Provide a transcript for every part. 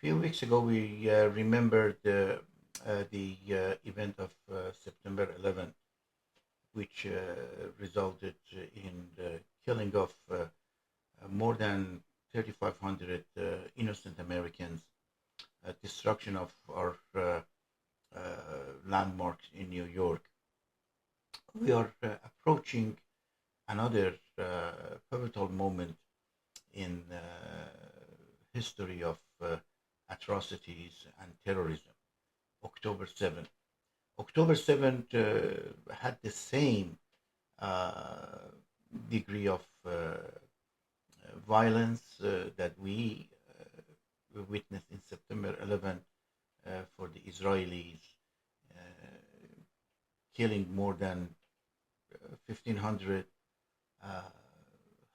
few weeks ago, we remembered the event of September 11th, which resulted in the killing of more than 3,500 innocent Americans, destruction of our uh, landmarks in New York. We are approaching another pivotal moment in history of atrocities and terrorism. October 7th. October 7th had the same uh, degree of violence that we witnessed in September 11th for the Israelis, uh, killing more than 1,500, uh,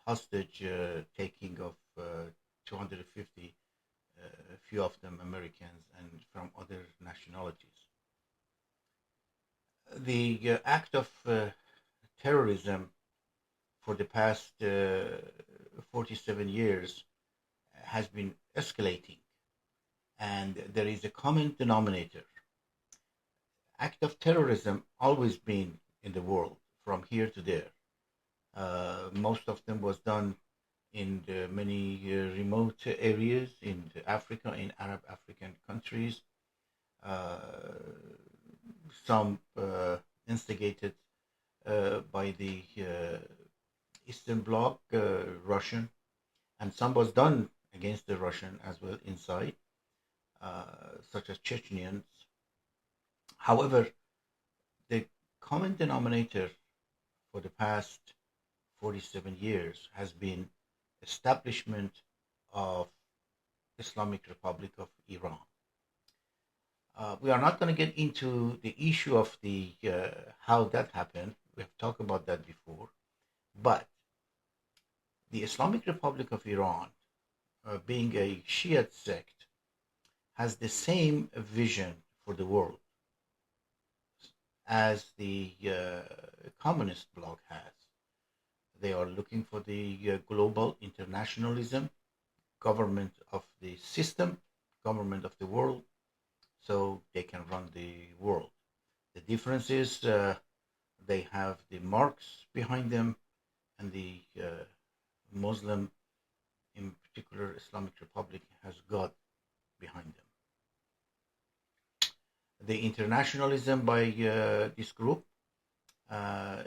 hostage taking of 250, few of them Americans and from other nationalities. The act of terrorism for the past 47 years has been escalating, and there is a common denominator. Act of terrorism always been in the world from here to there. Most of them was done in the many remote areas in Africa, in Arab African countries. Uh, some instigated by the Eastern Bloc, Russian, and some was done against the Russian as well inside, such as Chechens. However, the common denominator for the past 47 years has been establishment of Islamic Republic of Iran. We are not going to get into the issue of the how that happened. We have talked about that before, but the Islamic Republic of Iran, being a Shiite sect, has the same vision for the world as the communist bloc has. They are looking for the global internationalism, government of the system, government of the world, so they can run the world. The difference is they have the Marx behind them and the Muslim, in particular Islamic Republic, has God behind them. The internationalism by this group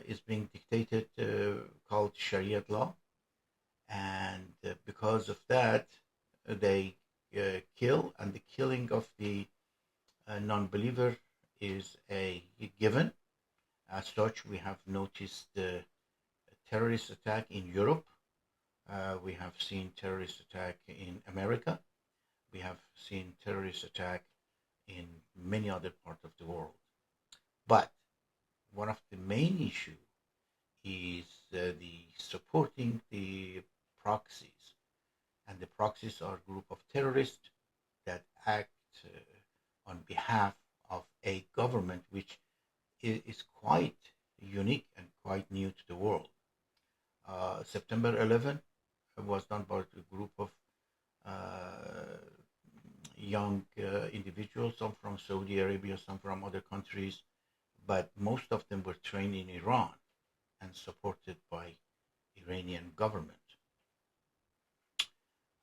is being dictated, called Sharia law, and because of that, they kill, and the killing of the non-believer is a given. As such, we have noticed the terrorist attack in Europe. We have seen terrorist attack in America. We have seen terrorist attack in many other parts of the world. But one of the main issue is the supporting the proxies, and the proxies are a group of terrorists that act on behalf of a government which is quite unique and quite new to the world. September 11 was done by a group of uh, young individuals, some from Saudi Arabia, some from other countries, but most of them were trained in Iran and supported by Iranian government.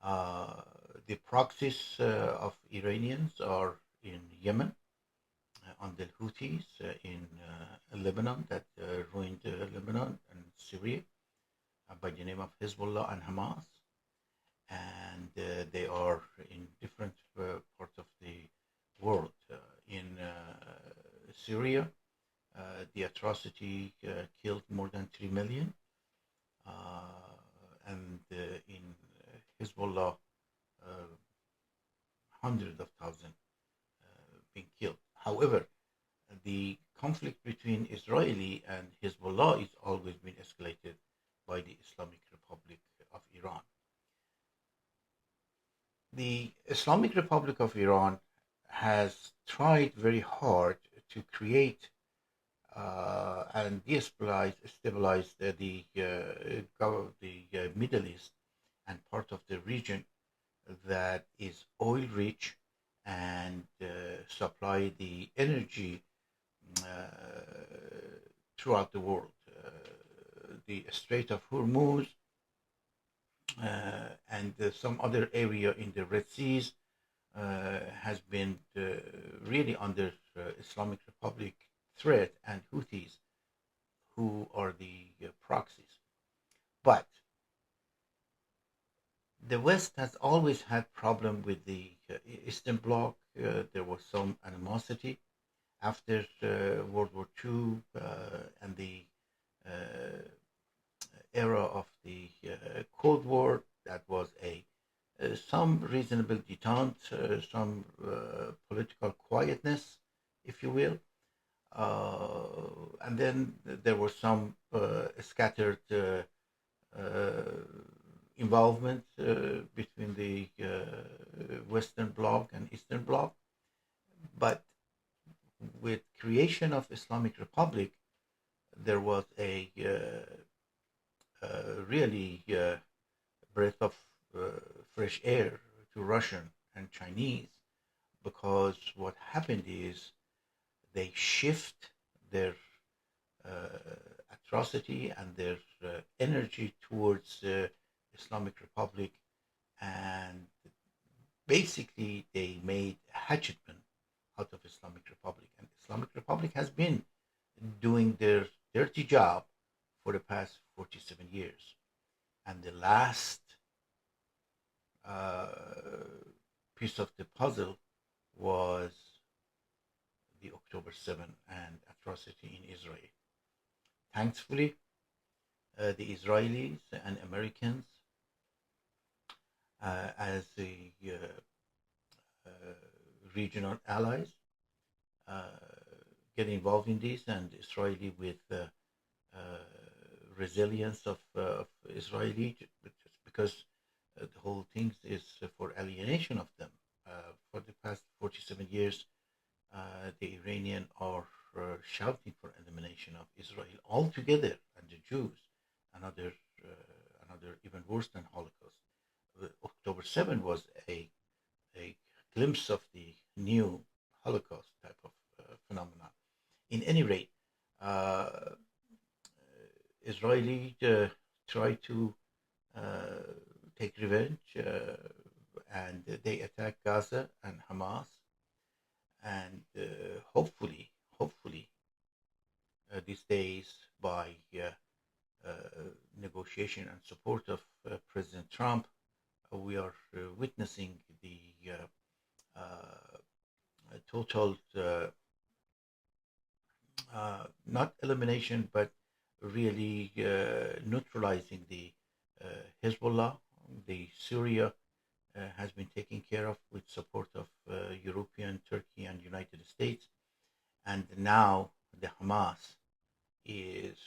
Uh, the proxies of Iranians are in Yemen, on the Houthis, in Lebanon, that ruined Lebanon and Syria, by the name of Hezbollah and Hamas, and they are in different parts of the world. In Syria, the atrocity killed more than 3 million, and in Hezbollah, hundreds of thousands being killed. However, the conflict between Israeli and Hezbollah is always been escalated by the Islamic Republic of Iran. The Islamic Republic of Iran has tried very hard to create and stabilize the Middle East and part of the region that is oil rich and supply the energy throughout the world. The Strait of Hormuz and some other area in the Red Seas has been really under Islamic Republic threat and Houthis, who are the proxies. But the West has always had problem with the Eastern Bloc. There was some animosity after World War II and the uh, era of the Cold War. That was a some reasonable detente, some political quietness, if you will. And then there was some scattered uh, involvement between the Western Bloc and Eastern Bloc. But with creation of Islamic Republic, there was a really breath of fresh air to Russian and Chinese, because what happened is they shift their atrocity and their energy towards Islamic Republic, and basically they made hatchetmen out of Islamic Republic, and Islamic Republic has been doing their dirty job for the past 47 years. And the last uh, piece of the puzzle was the October 7 and atrocity in Israel. Thankfully, the Israelis and Americans, as the uh, regional allies, uh, get involved in this, and Israeli with uh, resilience of Israeli, just because the whole thing is for alienation of them. For the past 47 years, the Iranian are shouting for elimination of Israel altogether and the Jews, another another even worse than Holocaust. October 7 was a glimpse of the new Holocaust type of phenomenon. In any rate, uh, Israeli try to uh, take revenge, and they attack Gaza and Hamas, and hopefully, these days, by negotiation and support of President Trump, we are witnessing the total, not elimination, but really neutralizing the Hezbollah. The Syria has been taken care of with support of European, Turkey, and United States, and now the Hamas is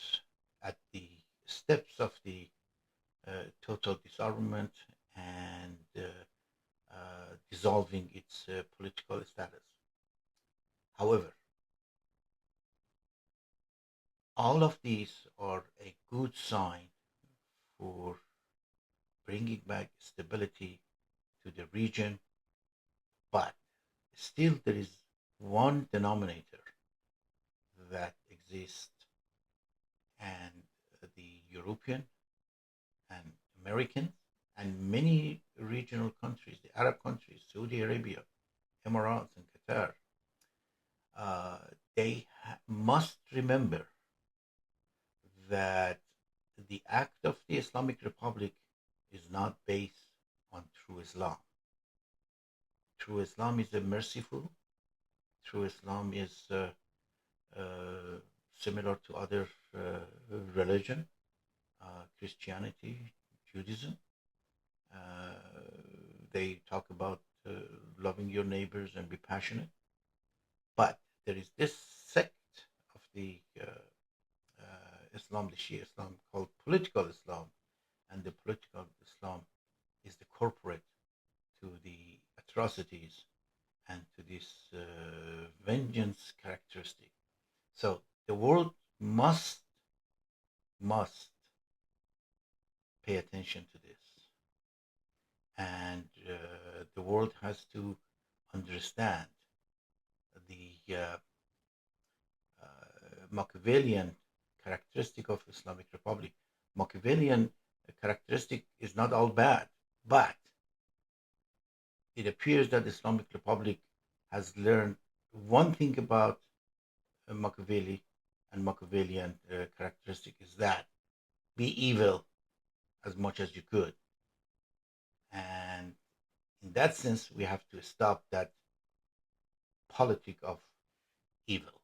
at the steps of the total disarmament and dissolving its political status. However, all of these are a good sign for bringing back stability to the region, but still there is one denominator that exists, and the European and American and many regional countries, the Arab countries, Saudi Arabia, Emirates, and Qatar, uh, they must remember that the act of the Islamic Republic is not based on true Islam. True Islam is a merciful. True Islam is uh, similar to other religion, Christianity, Judaism. Uh, they talk about loving your neighbors and be passionate. But there is this sect of the Islam, the Shia Islam, called political Islam, and the political Islam is the corporate to the atrocities and to this vengeance characteristic. So the world must pay attention to this, and the world has to understand the Machiavellian characteristic of Islamic Republic. Machiavellian characteristic is not all bad, but it appears that Islamic Republic has learned one thing about Machiavelli and Machiavellian characteristic is that be evil as much as you could. And in that sense, we have to stop that politic of evil.